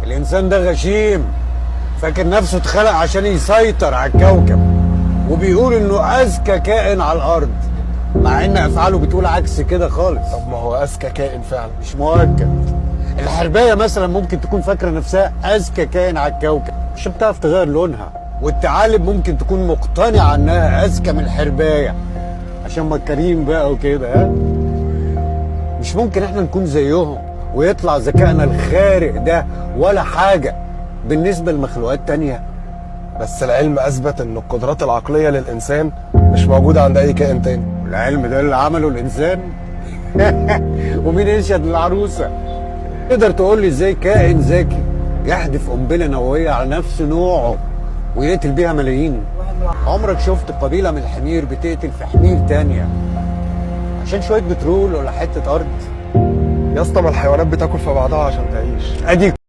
الانسان ده غشيم، فاكر نفسه اتخلق عشان يسيطر على الكوكب، وبيقول انه اذكى كائن على الارض، مع ان افعاله بتقول عكس كده خالص. طب ما هو اذكى كائن فعلا. مش مؤكد. الحربايه مثلا ممكن تكون فاكره نفسها اذكى كائن على الكوكب عشان بتعرف تغير لونها، والثعالب ممكن تكون مقتنعه انها اذكى من الحربايه عشان مكارين بقى وكده. ها، مش ممكن احنا نكون زيهم ويطلع ذكائنا الخارق ده ولا حاجه بالنسبه لمخلوقات تانيه؟ بس العلم اثبت ان القدرات العقليه للانسان مش موجوده عند اي كائن تاني. العلم ده اللي عمله الانسان؟ ومين ينشد العروسه؟ تقدر تقول لي ازاي كائن ذكي يحدف قنبله نوويه على نفس نوعه ويقتل بيها ملايين؟ عمرك شفت قبيله من الحمير بتقتل في حمير تانيه عشان شويه بترول ولا حته ارض؟ يا اسطى ما الحيوانات بتاكل في بعضها عشان تعيش. ادي